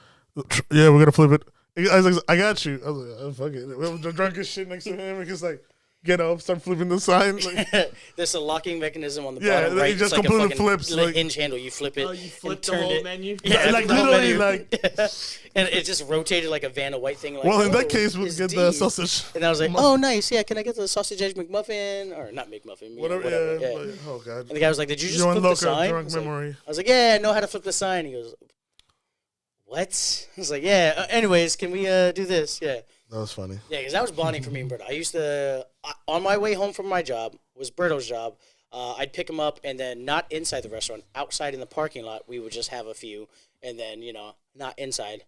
Yeah, we're gonna flip it. I was like, I got you. I was like, oh, fuck it. We were drunk as shit next to him. And he's like, get up, start flipping the sign. Like, There's a locking mechanism on the Yeah, bottom it right. just It's like completely a fucking flips, like- hinge handle. You flip it. Oh, you flipped and the turned whole it. menu? Yeah, like the whole literally, menu. like. And it just rotated like a van of white thing. Like, Well, in that "Oh, case, we'll it's get D." the sausage. And I was like, oh, nice. Yeah, can I get the sausage edge McMuffin? Or not McMuffin. you know, Whatever. whatever. Yeah. Yeah. Like, oh god. And the guy was like, did you just You flip the unlock a sign? I drunk was like- memory. I was like, yeah, I know how to flip the sign. He goes, what? I was like, yeah. Anyways, can we do this? Yeah. That was funny. Yeah, because that was bonding for me and Berto. I used to, on my way home from my job, was Berto's job. I'd pick him up, and then not inside the restaurant, outside in the parking lot, we would just have a few, and then, not inside.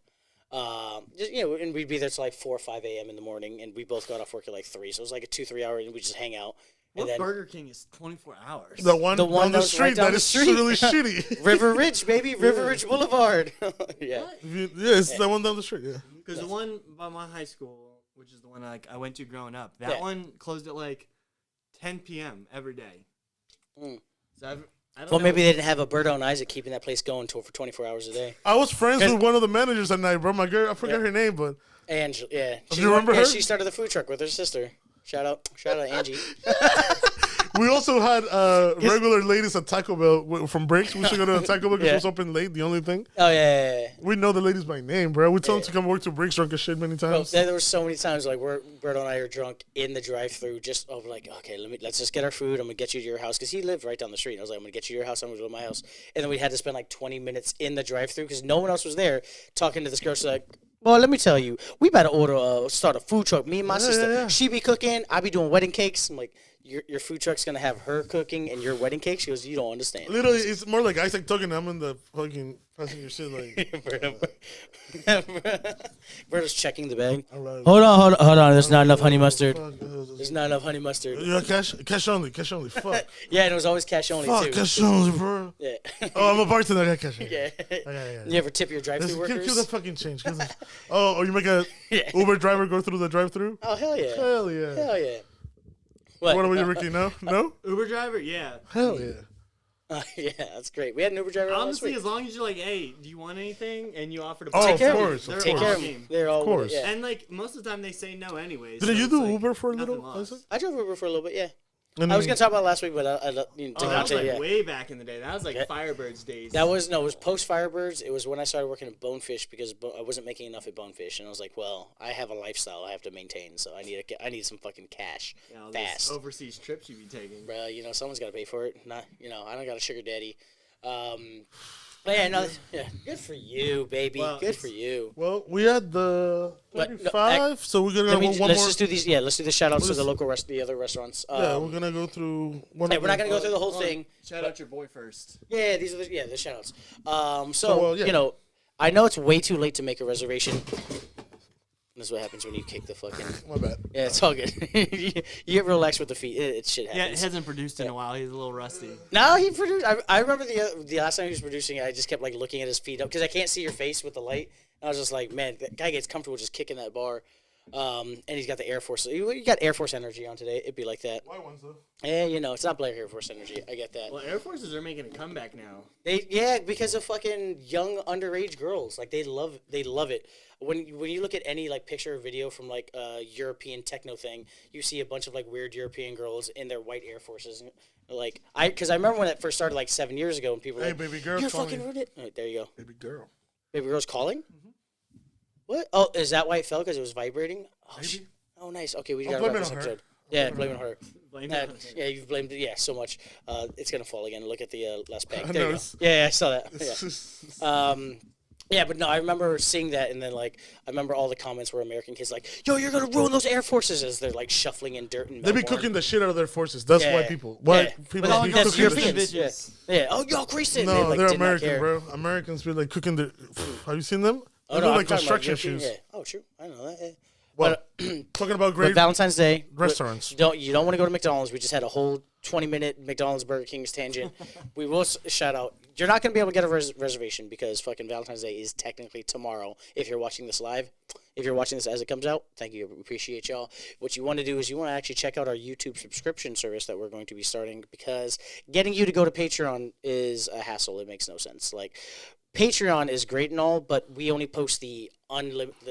Just, and we'd be there till like 4 or 5 a.m. in the morning, and we both got off work at like 3, so it was like a 2-3 hour, and we just hang out. What And then Burger King is 24 hours? The one that down the was street right down that the is street. really shitty. River Ridge, baby, River Ridge Boulevard. Yeah. Yeah, it's the one down the street. Yeah. Because the one by my high school, which is the one I went to growing up, that one closed at like 10 p.m. every day. Mm. So I don't Well, know. maybe they didn't have a Berto and Isaac keeping that place going for 24 hours a day. I was friends 'Cause- with one of the managers that night, bro. My girl, I forgot Yeah. her name, but Angela, yeah. you remember her? She started the food truck with her sister. Shout out Angie. we also had regular ladies at Taco Bell from breaks. We should go to Taco Bell because Yeah. it was open late. The only thing Oh yeah. we know the ladies by name, bro. We tell them to come work to breaks drunk as shit many Bro, times. there were so many times like Berto and I are drunk in the drive-through, just over like, okay, let's just get our food. I'm gonna get you to your house because he lived right down the street. I was like, I'm gonna get you to your house. I'm gonna go to my house, and then we had to spend like 20 minutes in the drive-through because no one else was there talking to this girl. She's like, well, let me tell you, we better start a food truck. Me and my sister, yeah. she be cooking, I be doing wedding cakes. I'm like, your food truck's gonna have her cooking and your wedding cake. She goes, you don't understand. Literally, it's more like Isaac talking. I'm in the fucking passenger seat, like. Berto's checking the bag. I'm like, Hold on. There's not enough honey mustard. fuck, There's not enough honey mustard. yeah, cash only. Fuck, Yeah, and it was always cash only fuck, too. cash only, bro. Yeah. Oh, I'm a bartender. I got cash. Yeah. Okay. You ever tip your drive-through Give workers? that fucking change. Or you make a Yeah. Uber driver go through the drive-through. Oh hell yeah! Hell yeah. Hell yeah! What about you, Ricky? No. Uber driver, yeah. Hell yeah. Yeah, that's great. We had an Uber driver on last Honestly, week. as long as you're like, hey, do you want anything? And you offer to Oh, buy of care something, course, of they're Take course. care on of the them. team. They're all course. Yeah. And like most of the time they say no anyways. Didn't so you it's do like Uber for a nothing little? lost. Isaac? I drove Uber for a little bit. Yeah. I was gonna talk about it last week, but I That was like way back in the day. That was like Firebirds days. It was post Firebirds. It was when I started working at Bonefish because I wasn't making enough at Bonefish, and I was like, well, I have a lifestyle I have to maintain, so I need some fucking cash fast. Overseas trips you be taking, bro. Someone's got to pay for it. Not, I don't got a sugar daddy. But good for you, baby. Well, good for you. Well, we had the 35, so we're gonna go one more. Let's just do these. Yeah, let's do the shout outs to the other restaurants. We're gonna go through one. We're not gonna go through the whole thing. Shout out your boy first. Yeah, these are the shout outs. I know it's way too late to make a reservation. This is what happens when you kick the fucking. My bad. Yeah, it's all good. You get real lax with the feet. It shit happens. Yeah, it hasn't produced in a while. He's a little rusty. No, he produced. I remember the last time he was producing it, I just kept like looking at his feet up because I can't see your face with the light. And I was just like, man, that guy gets comfortable just kicking that bar. And he's got the Air Force. You got Air Force energy on today. It'd be like that. Why ones though? Yeah, it's not Black Air Force energy. I get that. Well, Air Forces are making a comeback now. Because of fucking young underage girls. Like they love it. When you look at any like picture or video from like a European techno thing, you see a bunch of like weird European girls in their white Air Forces. Like because I remember when that first started like 7 years ago, and people were like, baby girl, you're fucking ruined it. Right, there you go. Baby girl. Baby girl's calling. Mm-hmm. What? Oh, is that why it fell? Because it was vibrating? Oh, nice. Okay, we got to wrap this episode. Yeah, blame it on her. Yeah, you've blamed it. Yeah, so much. It's gonna fall again. Look at the last peg. There you go. Yeah, I saw that. Yeah. Yeah, but no, I remember seeing that, and then like I remember all the comments were American kids like, "Yo, you're gonna ruin those Air Forces," as they're like shuffling in dirt and. They be cooking the shit out of their forces. That's why people. People be cooking Europeans. Yeah. Oh, y'all greased it. No, they're American, bro. Americans be like cooking the. Have you seen them? They do like construction shoes. Yeah. Oh, true. I know that. Yeah. Well, talking about great Valentine's Day restaurants. You don't want to go to McDonald's. We just had a whole 20-minute McDonald's Burger King's tangent. We will shout out. You're not going to be able to get a reservation because fucking Valentine's Day is technically tomorrow. If you're watching this live, if you're watching this as it comes out, thank you. We appreciate y'all. What you want to do is you want to actually check out our YouTube subscription service that we're going to be starting because getting you to go to Patreon is a hassle. It makes no sense. Like. Patreon is great and all, but we only post the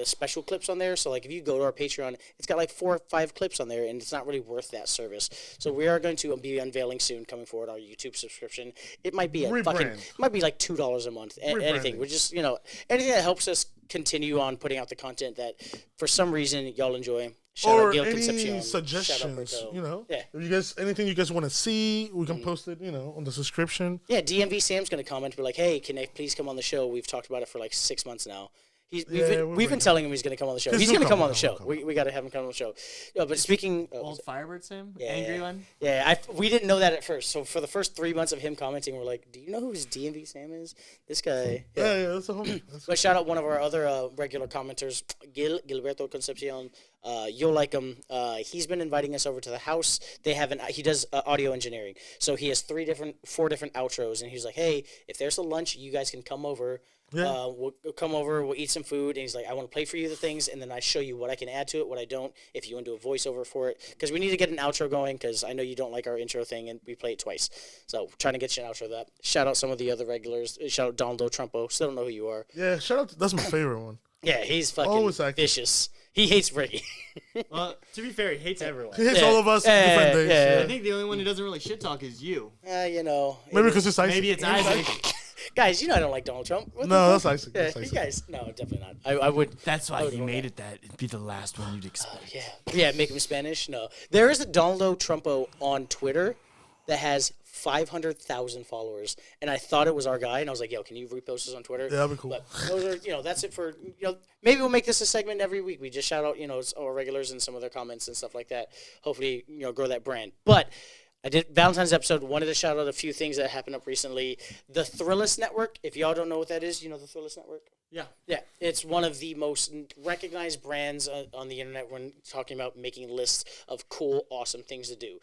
special clips on there. So, like, if you go to our Patreon, it's got like 4 or 5 clips on there, and it's not really worth that service. So, we are going to be unveiling soon, coming forward, our YouTube subscription. It might be like $2 a month. Anything. We're just anything that helps us continue on putting out the content that, for some reason, y'all enjoy. Or any suggestions, if you guys anything you guys want to see, we can post it, on the subscription. Yeah, DMV Sam's gonna comment, be like, "Hey, can I please come on the show?" We've talked about it for like 6 months now. We've been telling him he's gonna come on the show. He's gonna come on the show. We gotta have him come on the show. But speaking, old Firebird Sam, angry one. Yeah, we didn't know that at first. So for the first 3 months of him commenting, we're like, "Do you know who his DMV Sam is? This guy." Yeah, that's a homie. But shout out one of our other regular commenters, Gilberto Concepcion. You'll like him. He's been inviting us over to the house. He does audio engineering, so he has 4 different outros, and he's like, "Hey, if there's a lunch, you guys can come over." Yeah. We'll come over, we'll eat some food, and he's like, I want to play for you the things, and then I show you what I can add to it, what I don't, if you want to do a voiceover for it, because we need to get an outro going, because I know you don't like our intro thing, and we play it twice. So, trying to get you an outro of that. Shout out some of the other regulars. Shout out Donaldo Trumpo. Still don't know who you are. Yeah, shout out. That's my favorite one. Yeah, he's fucking vicious. He hates Ricky. Well, to be fair, he hates everyone. He hates all of us different days. Yeah. I think the only one who doesn't really shit talk is you. Maybe because it's Isaac. Maybe it's Isaac. Guys, I don't like Donald Trump. No, that's Isaac. Yeah, you guys, no, definitely not. I would. That's why he made it that. It'd be the last one you'd expect. Yeah, make him Spanish. No, there is a Donaldo Trumpo on Twitter that has 500,000 followers, and I thought it was our guy, and I was like, "Yo, can you repost this on Twitter?" Yeah, that'd be cool. But those are, that's it for Maybe we'll make this a segment every week. We just shout out, our regulars and some of their comments and stuff like that. Hopefully, grow that brand. But I did Valentine's episode. Wanted to shout out a few things that happened up recently. The Thrillist Network. If y'all don't know what that is, the Thrillist Network. Yeah. Yeah, it's one of the most recognized brands on the internet when talking about making lists of cool, awesome things to do.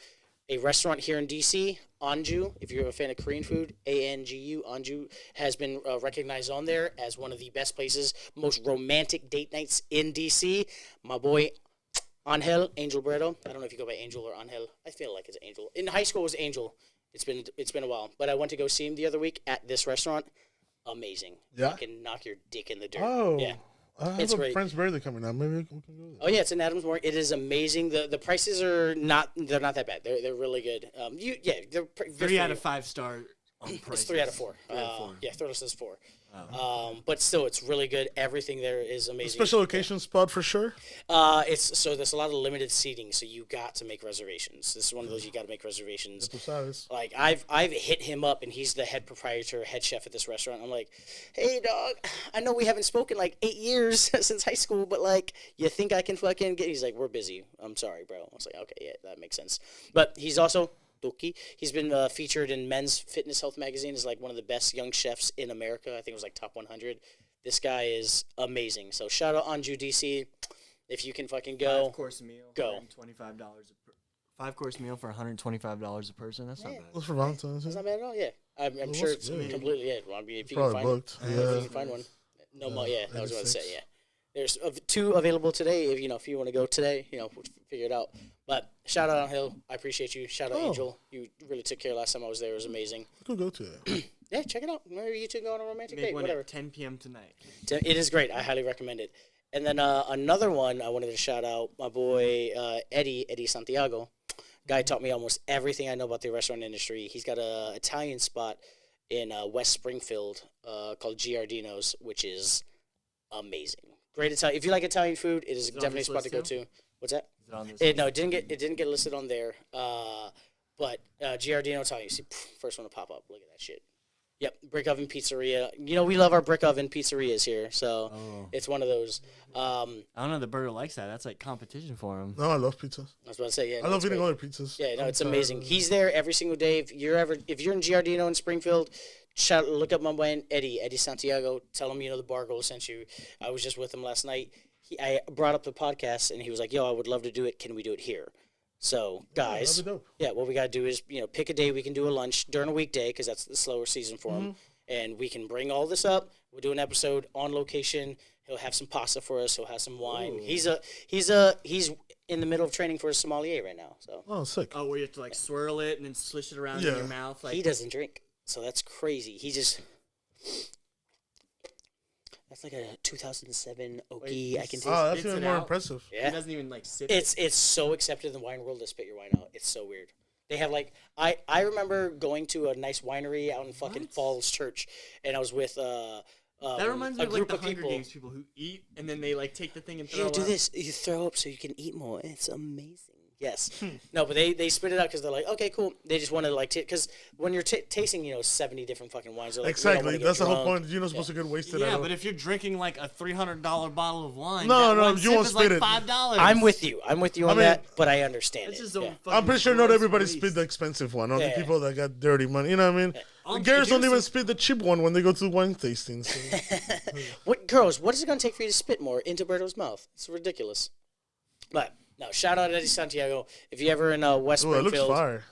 A restaurant here in D.C., Anju, if you're a fan of Korean food, Angu, Anju, has been recognized on there as one of the best places, most romantic date nights in D.C. My boy, Angel Brito. I don't know if you go by Angel or Angel. I feel like it's Angel. In high school, it was Angel. It's been a while. But I went to go see him the other week at this restaurant. Amazing. Yeah? You can knock your dick in the dirt. Oh. Yeah. I have It's a great. Friends Barely coming out. Maybe we can go there. Oh yeah, it's in Adams Morgan. It is amazing. The prices are not they're not that bad. They're really good. They're good 3 for out you. of 5 star. It's 3 out of 4. 3 out of 4. Yeah, Thrillist is 4. But still, it's really good. Everything there is amazing. Special occasion spot for sure. There's a lot of limited seating, so you got to make reservations. This is one of those you got to make reservations. Like I've hit him up, and he's the head proprietor, head chef at this restaurant. I'm like, hey dog, I know we haven't spoken like 8 years since high school, but like, you think I can fucking get? He's like, we're busy. I'm sorry, bro. I was like, okay, yeah, that makes sense. But he's also he's been featured in Men's Fitness Health magazine as like one of the best young chefs in America. I think it was like top 100. This guy is amazing. So shout out Anju DC. If you can fucking go, 5-course meal. Go. $125 5-course meal for $125 a person. That's not bad. What's for Valentine's? That's not bad at all. Yeah, I'm sure it's completely. Yeah, well, I mean, if you can Probably find booked. if you can find one. No more. Yeah, I was about to say. Yeah, there's 2 available today. If you want to go today, figure it out. But shout out Hill, I appreciate you. Shout out Angel, you really took care last time I was there. It was amazing. I could go to it. Yeah, check it out. Maybe you two go on a romantic Make date. one Whatever. at 10 p.m. tonight. It is great. I highly recommend it. And then another one I wanted to shout out, my boy Eddie Santiago. Guy taught me almost everything I know about the restaurant industry. He's got a Italian spot in West Springfield called Giardino's, which is amazing. Great Italian. If you like Italian food, it is definitely a spot to go to. What's that? Is it on this? No, it didn't get listed on there. But Giardino Italian, you see, first one to pop up. Look at that shit. Yep, Brick Oven Pizzeria. We love our Brick Oven pizzerias here, so it's one of those. I don't know. The burger likes that. That's like competition for him. No, I love pizzas. I was about to say, yeah. I love eating other pizzas. Yeah, no, it's amazing. He's there every single day. If you're in Giardino in Springfield, look up my man Eddie Santiago. Tell him the Bargoyles sent you. I was just with him last night. I brought up the podcast, and he was like, "Yo, I would love to do it. Can we do it here?" So, guys, what we got to do is, pick a day we can do a lunch during a weekday because that's the slower season for him. And we can bring all this up. We'll do an episode on location. He'll have some pasta for us. He'll have some wine. Ooh. He's in the middle of training for a sommelier right now. So. Oh, sick. Oh, where you have to like swirl it and then swish it around in your mouth. Like... He doesn't drink, so that's crazy. He just... That's like a 2007 Oki. I can taste. Oh, that's even more impressive. Yeah. He doesn't even like sip. It's so accepted in the wine world to spit your wine out. It's so weird. They have like I remember going to a nice winery out in fucking Falls Church, and I was with that reminds me a of group like the of Hunger people. Games people who eat and then they like take the thing and throw Here, up. do this. You throw up so you can eat more. It's amazing. Yes. No, but they spit it out because they're like, okay, cool. They just want to like, because when you're tasting, 70 different fucking wines. Like, exactly. That's the whole point. You're not supposed to get wasted. Yeah, but if you're drinking like a $300 bottle of wine, you won't spit it. $5. I'm with you on that, but I understand it. I'm pretty sure not everybody spit the expensive one. Only people that got dirty money. You know what I mean? Girls don't even spit the cheap one when they go to wine tastings. So. Girls, what is it going to take for you to spit more into Berto's mouth? It's ridiculous. But... No, shout out Eddie Santiago. If you ever in West Springfield, it looks fire.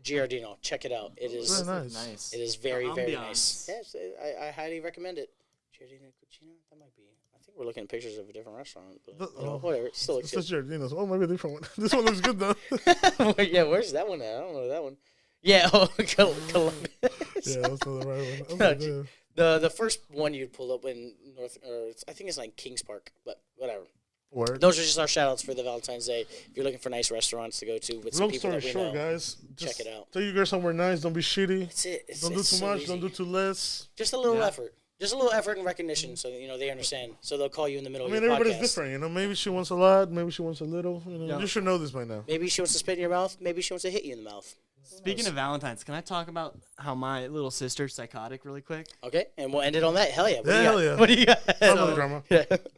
Giardino, check it out. It is very nice. It is very, very nice. Yes, I highly recommend it. Giardino Cucina, that might be. I think we're looking at pictures of a different restaurant, but whatever. It still looks good. Giardino's. Oh, maybe a different one. This one looks good though. Yeah, where's that one at? I don't know that one. Yeah, Columbus. Yeah, that's not the right one. The first one you pulled up in I think it's like Kings Park, but whatever. Word. Those are just our shout outs for the Valentine's Day. If you're looking for nice restaurants to go to with some people that we know, guys. Check it out. Tell you girls somewhere nice. Don't be shitty. That's it. Don't do too much. Don't do too less. Just a little effort. Just a little effort and recognition, so they understand. So they'll call you in the middle of your podcast. Everybody's different, Maybe she wants a lot. Maybe she wants a little. You should know this by now. Maybe she wants to spit in your mouth. Maybe she wants to hit you in the mouth. Speaking of Valentine's, can I talk about how my little sister's psychotic really quick? Okay, and we'll end it on that. Hell yeah. What do you got? Drama.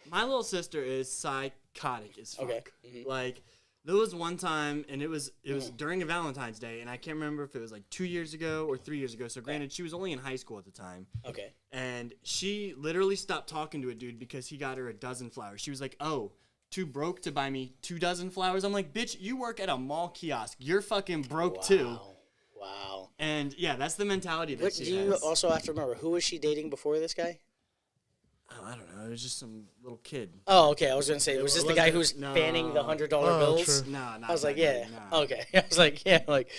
My little sister is psychotic as fuck. Okay. Like, there was one time, and it was during a Valentine's Day, and I can't remember if it was like 2 years ago or 3 years ago. So granted, she was only in high school at the time. Okay. And she literally stopped talking to a dude because he got her a dozen flowers. She was like, "Oh, too broke to buy me 2 dozen flowers." I'm like, "Bitch, you work at a mall kiosk. You're fucking broke too." Wow. And yeah, that's the mentality that she has. You also have to remember, who was she dating before this guy? Oh, I don't know. It was just some little kid. Oh, okay. I was gonna say, was this the guy who's fanning the $100 bills? No, not I was like, that yeah. guy, no. Okay. I was like, yeah, like,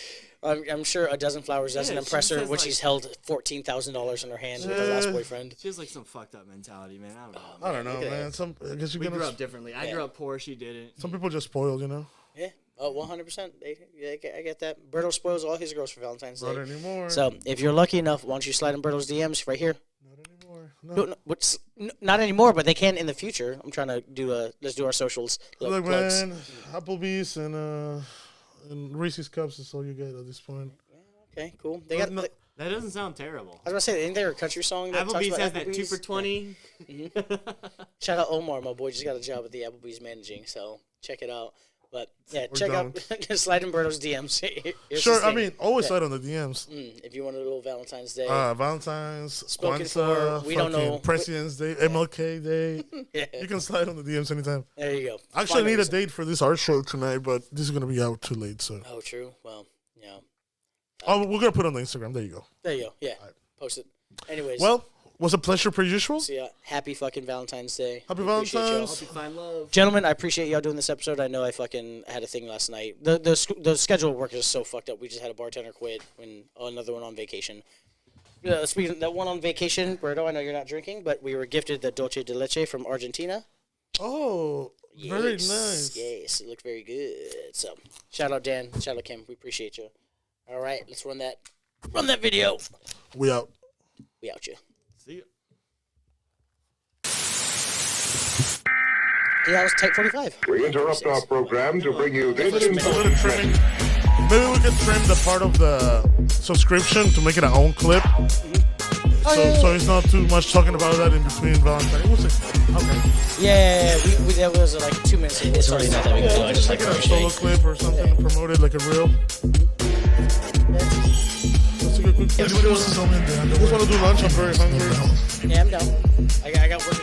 I'm sure a dozen flowers doesn't Yeah, impress she her says, when like- she's held $14,000 in her hand with her last boyfriend. She has like some fucked up mentality, man. I don't know. I don't know, man. I guess you're We gonna. grew up differently. I grew up poor. She didn't. Some people just spoiled, you know. Yeah. Oh, 100%. I get that. Berto spoils all his girls for Valentine's Day. Not anymore. So if you're lucky enough, why don't you slide in Berto's DMs right here? Not anymore. Not anymore, but they can in the future. I'm trying to let's do our socials. Look, Plugs. man, Applebee's and Reese's cups is all you get at this point. Okay, cool. They got. That doesn't sound terrible. I was gonna say, ain't there a country song that talks Applebee's about has that Applebee's? 2 for $20. Shout out Omar, my boy, just got a job at the Applebee's managing, so check it out. But yeah, We're check down. out slide in Berto's DMs. Here's Sure, his I thing. mean, always slide on the DMs. If you want a little Valentine's Day, Valentine's, Spoken Kwanzaa, for, we don't know. President's Day, MLK Day. yeah, You can slide on the DMs anytime. there you go. I actually Find need a reason. date for this art show tonight, but this is gonna be out too late. So, Oh, true. Well, yeah. oh, we're gonna put it on the Instagram. There you go. There you go. Yeah, post it. Anyways, Well, was a pleasure per usual. so yeah, happy fucking Valentine's Day. Happy We appreciate y'all. Valentine's. Hope you find love. Gentlemen, I appreciate y'all doing this episode. I know I fucking had a thing last night. The schedule of work is so fucked up. We just had a bartender quit and another one on vacation. Speaking of that one on vacation, Berto, I know you're not drinking, but we were gifted the Dolce de Leche from Argentina. Oh, very Yes, nice. Yes, it looked very good. So, shout out Dan, shout out Kim. We appreciate you. All right, let's run that video. We out. We out you. See ya. Yeah, it was Type 45. We interrupt our program to bring you this A little important trimming. message. Maybe we could trim the part of the subscription to make it our own clip. So it's not too much talking about that in between Valentine's. We'll see. Okay. Yeah, we that was like 2 minutes. It's really not that big of a deal. I just like Make it a crochet. solo clip or something, promote it like a reel. Let's take a quick. Anybody wants to tell me? I just want to do lunch. I'm very hungry. Yeah, I'm down. I got work.